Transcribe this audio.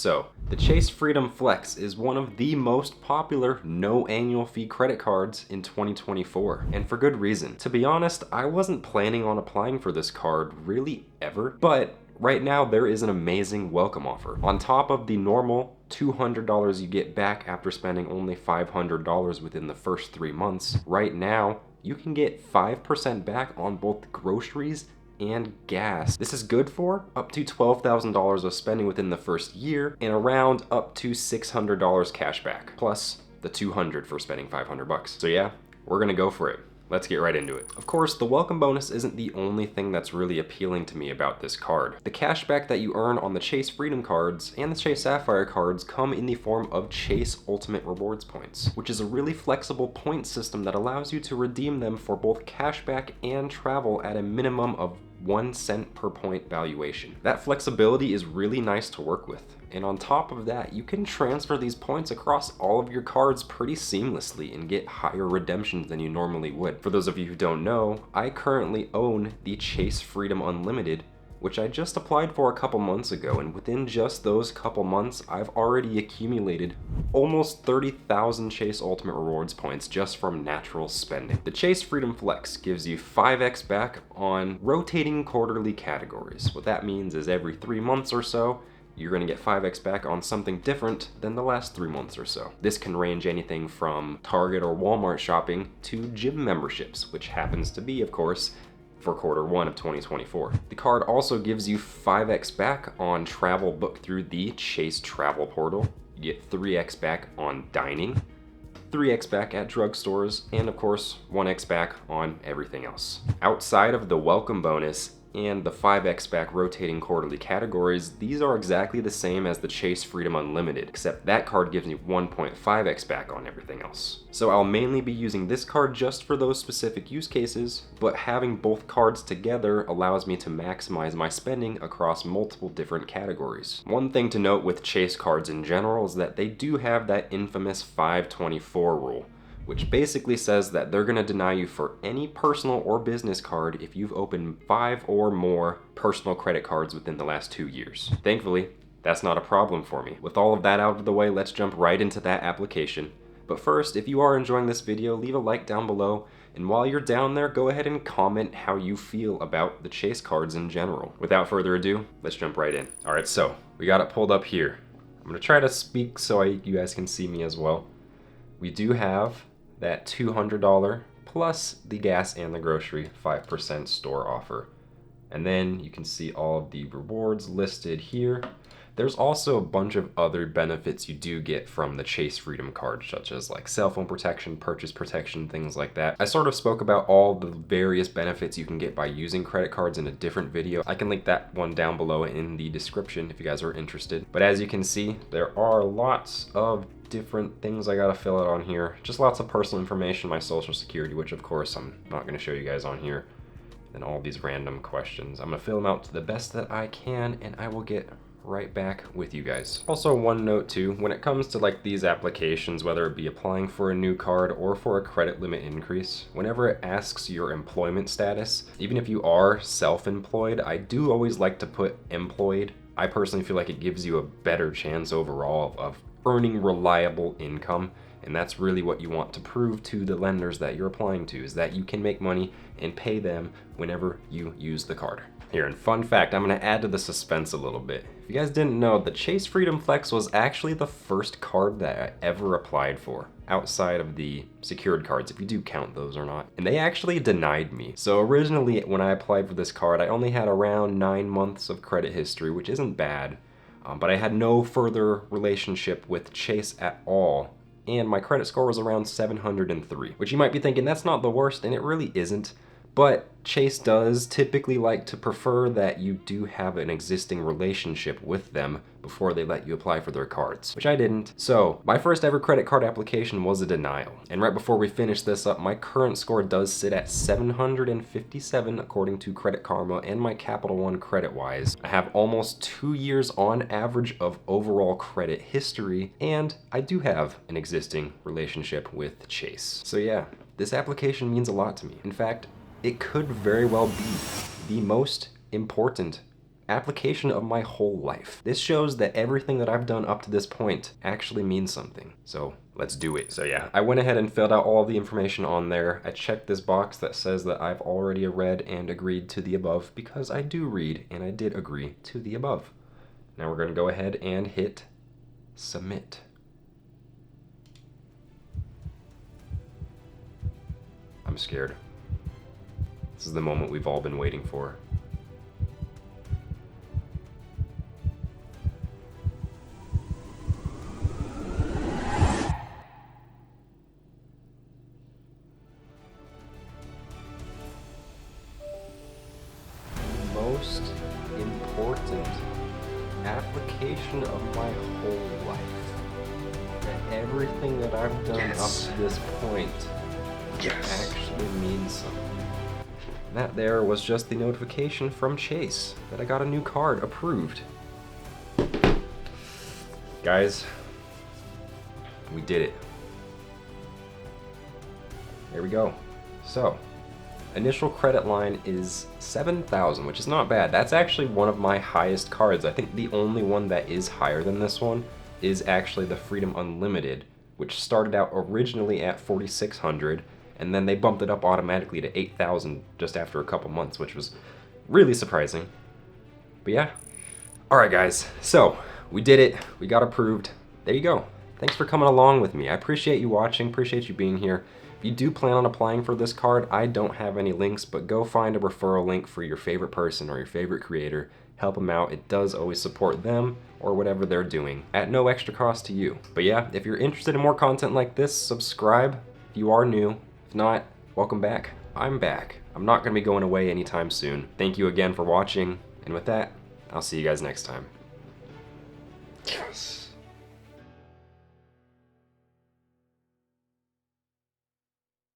So, the Chase Freedom Flex is one of the most popular no annual fee credit cards in 2024, and for good reason. To be honest, I wasn't planning on applying for this card really ever, but right now there is an amazing welcome offer. On top of the normal $200 you get back after spending only $500 within the first 3 months, right now you can get 5% back on both groceries and gas. This is good for up to $12,000 of spending within the first year and around up to $600 cash back, plus the $200 for spending $500. So yeah, we're gonna go for it. Let's get right into it. Of course, the welcome bonus isn't the only thing that's really appealing to me about this card. The cashback that you earn on the Chase Freedom cards and the Chase Sapphire cards come in the form of Chase Ultimate Rewards points, which is a really flexible point system that allows you to redeem them for both cashback and travel at a minimum of 1 cent per point valuation. That flexibility is really nice to work with. And on top of that, you can transfer these points across all of your cards pretty seamlessly and get higher redemptions than you normally would. For those of you who don't know, I currently own the Chase Freedom Unlimited, which I just applied for a couple months ago, and within just those couple months, I've already accumulated almost 30,000 Chase Ultimate Rewards points just from natural spending. The Chase Freedom Flex gives you 5x back on rotating quarterly categories. What that means is every 3 months or so, you're gonna get 5x back on something different than the last 3 months or so. This can range anything from Target or Walmart shopping to gym memberships, which happens to be, of course, for Q1 of 2024. The card also gives you 5x back on travel booked through the Chase Travel Portal. You get 3x back on dining, 3x back at drugstores, and of course, 1x back on everything else. Outside of the welcome bonus and the 5x back rotating quarterly categories, these are exactly the same as the Chase Freedom Unlimited, except that card gives you 1.5x back on everything else. So I'll mainly be using this card just for those specific use cases, but having both cards together allows me to maximize my spending across multiple different categories. One thing to note with Chase cards in general is that they do have that infamous 524 rule, which basically says that they're gonna deny you for any personal or business card if you've opened 5 or more personal credit cards within the last 2 years. Thankfully, that's not a problem for me. With all of that out of the way, let's jump right into that application. But first, if you are enjoying this video, leave a like down below, and while you're down there, go ahead and comment how you feel about the Chase cards in general. Without further ado, let's jump right in. All right, so we got it pulled up here. I'm gonna try to speak so you guys can see me as well. We do have that $200 plus the gas and the grocery 5% store offer. And then you can see all of the rewards listed here. There's also a bunch of other benefits you do get from the Chase Freedom card, such as like cell phone protection, purchase protection, things like that. I sort of spoke about all the various benefits you can get by using credit cards in a different video. I can link that one down below in the description if you guys are interested. But as you can see, there are lots of different things I gotta fill out on here. Just lots of personal information, my social security, which of course I'm not gonna show you guys on here. And all these random questions. I'm gonna fill them out to the best that I can, and I will get right back with you guys. Also, one note too, when it comes to like these applications, whether it be applying for a new card or for a credit limit increase, whenever it asks your employment status, even if you are self-employed, I do always like to put employed. I personally feel like it gives you a better chance overall of earning reliable income, and that's really what you want to prove to the lenders that you're applying to, is that you can make money and pay them whenever you use the card. Here, and fun fact, I'm gonna add to the suspense a little bit. If you guys didn't know, the Chase Freedom Flex was actually the first card that I ever applied for, outside of the secured cards, if you do count those or not. And they actually denied me. So originally, when I applied for this card, I only had around 9 months of credit history, which isn't bad. But I had no further relationship with Chase at all, and my credit score was around 703, which you might be thinking that's not the worst, and it really isn't. But Chase does typically like to prefer that you do have an existing relationship with them before they let you apply for their cards, which I didn't. So my first ever credit card application was a denial. And right before we finish this up, my current score does sit at 757 according to Credit Karma and my Capital One credit-wise. I have almost 2 years on average of overall credit history, and I do have an existing relationship with Chase. So yeah, this application means a lot to me. In fact, it could very well be the most important application of my whole life. This shows that everything that I've done up to this point actually means something. So let's do it. So yeah, I went ahead and filled out all the information on there. I checked this box that says that I've already read and agreed to the above, because I do read and I did agree to the above. Now we're going to go ahead and hit submit. I'm scared. This is the moment we've all been waiting for. Most important application of my whole life. That everything that I've done up to this point actually means something. That there was just the notification from Chase that I got a new card approved. Guys, we did it. There we go. So, initial credit line is 7,000, which is not bad. That's actually one of my highest cards. I think the only one that is higher than this one is actually the Freedom Unlimited, which started out originally at 4,600, and then they bumped it up automatically to 8,000 just after a couple months, which was really surprising. But yeah. Alright guys, so we did it. We got approved. There you go. Thanks for coming along with me. I appreciate you watching, appreciate you being here. If you do plan on applying for this card, I don't have any links, but go find a referral link for your favorite person or your favorite creator. Help them out. It does always support them or whatever they're doing at no extra cost to you. But yeah, if you're interested in more content like this, subscribe if you are new. If not, welcome back. I'm back. I'm not going to be going away anytime soon. Thank you again for watching, and with that, I'll see you guys next time. Yes.